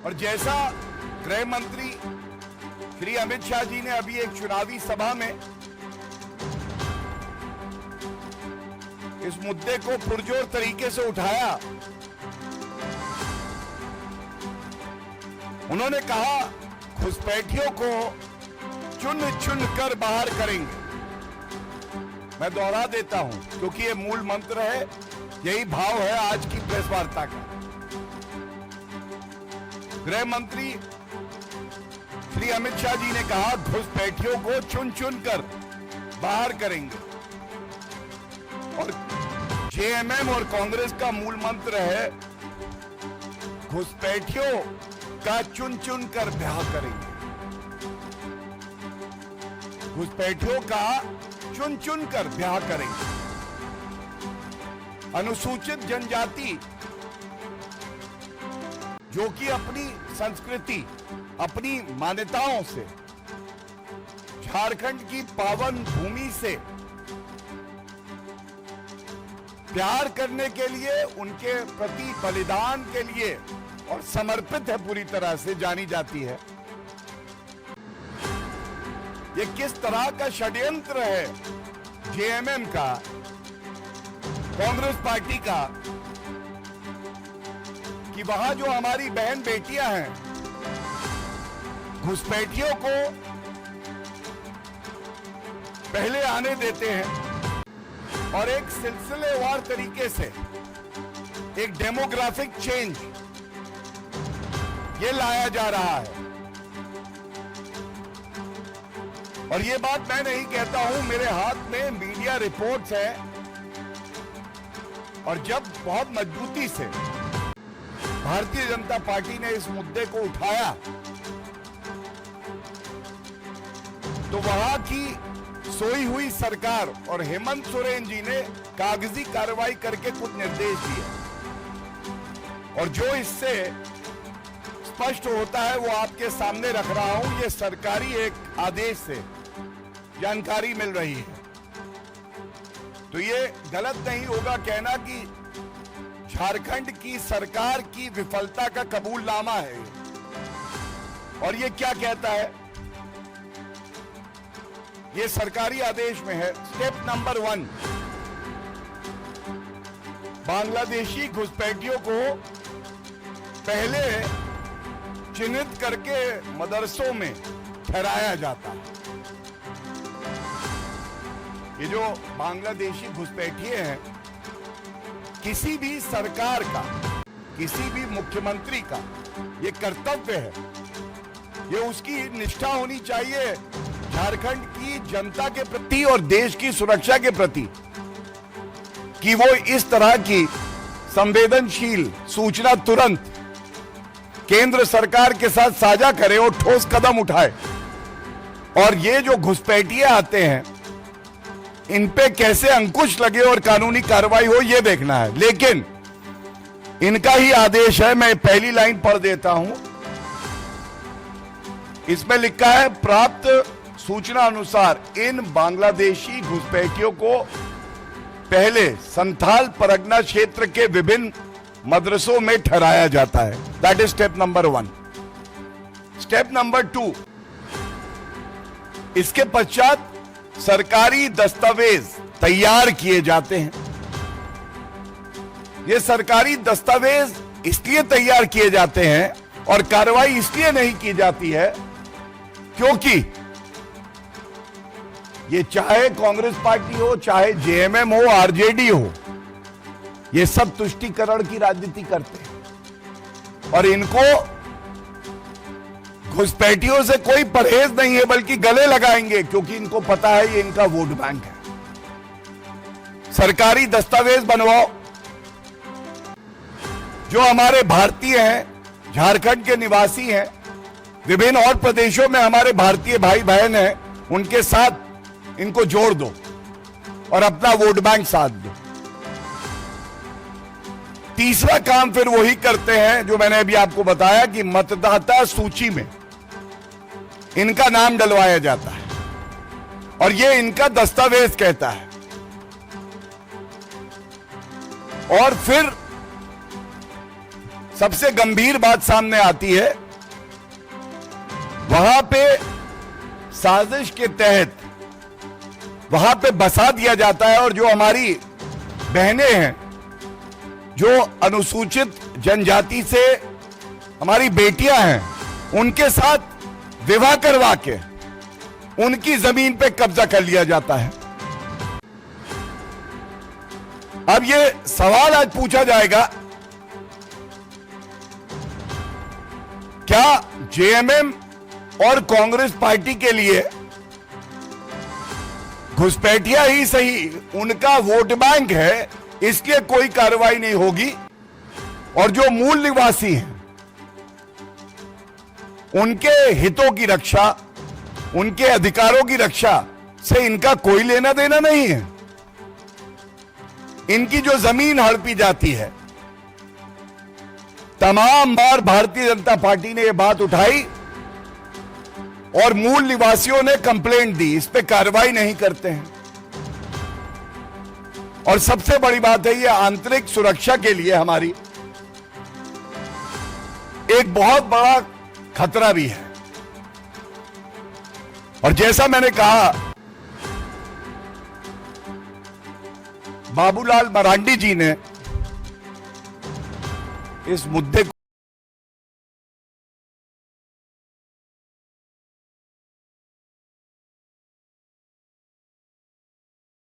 और जैसा गृह मंत्री श्री अमित शाह जी ने अभी एक चुनावी सभा में इस मुद्दे को पुरजोर तरीके से उठाया, उन्होंने कहा घुसपैठियों को चुन चुन कर बाहर करेंगे। मैं दोहरा देता हूं क्योंकि ये मूल मंत्र है, यही भाव है आज की प्रेस वार्ता का। गृह मंत्री श्री अमित शाह जी ने कहा घुसपैठियों को चुन चुन कर बाहर करेंगे, और जेएमएम और कांग्रेस का मूल मंत्र है घुसपैठियों का चुन चुन कर ब्याह करेंगे। घुसपैठियों का चुन चुन कर ब्याह करेंगे। अनुसूचित जनजाति जो कि अपनी संस्कृति, अपनी मान्यताओं से, झारखंड की पावन भूमि से प्यार करने के लिए, उनके प्रति बलिदान के लिए और समर्पित है, पूरी तरह से जानी जाती है। ये किस तरह का षड्यंत्र है जेएमएम का, कांग्रेस पार्टी का, कि वहां जो हमारी बहन बेटियां हैं घुसपैठियों को पहले आने देते हैं और एक सिलसिलेवार तरीके से एक डेमोग्राफिक चेंज ये लाया जा रहा है। और ये बात मैं नहीं कहता हूं, मेरे हाथ में मीडिया रिपोर्ट्स हैं, और जब बहुत मजबूती से भारतीय जनता पार्टी ने इस मुद्दे को उठाया तो वहां की सोई हुई सरकार और हेमंत सोरेन जी ने कागजी कार्रवाई करके कुछ निर्देश दिए, और जो इससे स्पष्ट होता है वो आपके सामने रख रहा हूं। ये सरकारी एक आदेश से जानकारी मिल रही है, तो ये गलत नहीं होगा कहना कि झारखंड की सरकार की विफलता का कबूलनामा है। और ये क्या कहता है, ये सरकारी आदेश में है, स्टेप नंबर 1, बांग्लादेशी घुसपैठियों को पहले चिन्हित करके मदरसों में ठहराया जाता है। ये जो बांग्लादेशी घुसपैठिए हैं, किसी भी सरकार का, किसी भी मुख्यमंत्री का ये कर्तव्य है, ये उसकी निष्ठा होनी चाहिए झारखंड की जनता के प्रति और देश की सुरक्षा के प्रति, कि वो इस तरह की संवेदनशील सूचना तुरंत केंद्र सरकार के साथ साझा करे और ठोस कदम उठाए। और ये जो घुसपैठिए आते हैं, इन पे कैसे अंकुश लगे और कानूनी कार्रवाई हो, ये देखना है। लेकिन इनका ही आदेश है, मैं पहली लाइन पढ़ देता हूं। इसमें लिखा है, प्राप्त सूचना अनुसार इन बांग्लादेशी घुसपैठियों को पहले संथाल परगना क्षेत्र के विभिन्न मदरसों में ठहराया जाता है। That is step number 1। Step number 2, इसके पश्चात सरकारी दस्तावेज तैयार किए जाते हैं। ये सरकारी दस्तावेज इसलिए तैयार किए जाते हैं और कार्रवाई इसलिए नहीं की जाती है क्योंकि ये चाहे कांग्रेस पार्टी हो, चाहे जेएमएम हो, आरजेडी हो, ये सब तुष्टीकरण की राजनीति करते हैं और इनको घुसपैठियों से कोई परहेज नहीं है, बल्कि गले लगाएंगे, क्योंकि इनको पता है ये इनका वोट बैंक है। सरकारी दस्तावेज बनवाओ। जो हमारे भारतीय हैं, झारखंड के निवासी हैं, विभिन्न और प्रदेशों में हमारे भारतीय भाई बहन हैं, उनके साथ इनको जोड़ दो और अपना वोट बैंक साथ दो। तीसरा काम फिर वही करते हैं जो मैंने अभी आपको बताया कि मतदाता सूची में इनका नाम डलवाया जाता है और ये इनका दस्तावेज कहता है। और फिर सबसे गंभीर बात सामने आती है, वहां पे साजिश के तहत वहां पे बसा दिया जाता है और जो हमारी बहनें हैं, जो अनुसूचित जनजाति से हमारी बेटियां हैं, उनके साथ विवाह करवा के उनकी जमीन पे कब्जा कर लिया जाता है। अब ये सवाल आज पूछा जाएगा, क्या जेएमएम और कांग्रेस पार्टी के लिए घुसपैठिया ही सही उनका वोट बैंक है, इसलिए कोई कार्रवाई नहीं होगी, और जो मूल निवासी हैं उनके हितों की रक्षा, उनके अधिकारों की रक्षा से इनका कोई लेना देना नहीं है। इनकी जो जमीन हड़पी जाती है, तमाम बार भारतीय जनता पार्टी ने यह बात उठाई और मूल निवासियों ने कंप्लेंट दी, इस पे कार्रवाई नहीं करते हैं। और सबसे बड़ी बात है, यह आंतरिक सुरक्षा के लिए हमारी एक बहुत बड़ा खतरा भी है। और जैसा मैंने कहा, बाबूलाल मरांडी जी ने इस मुद्दे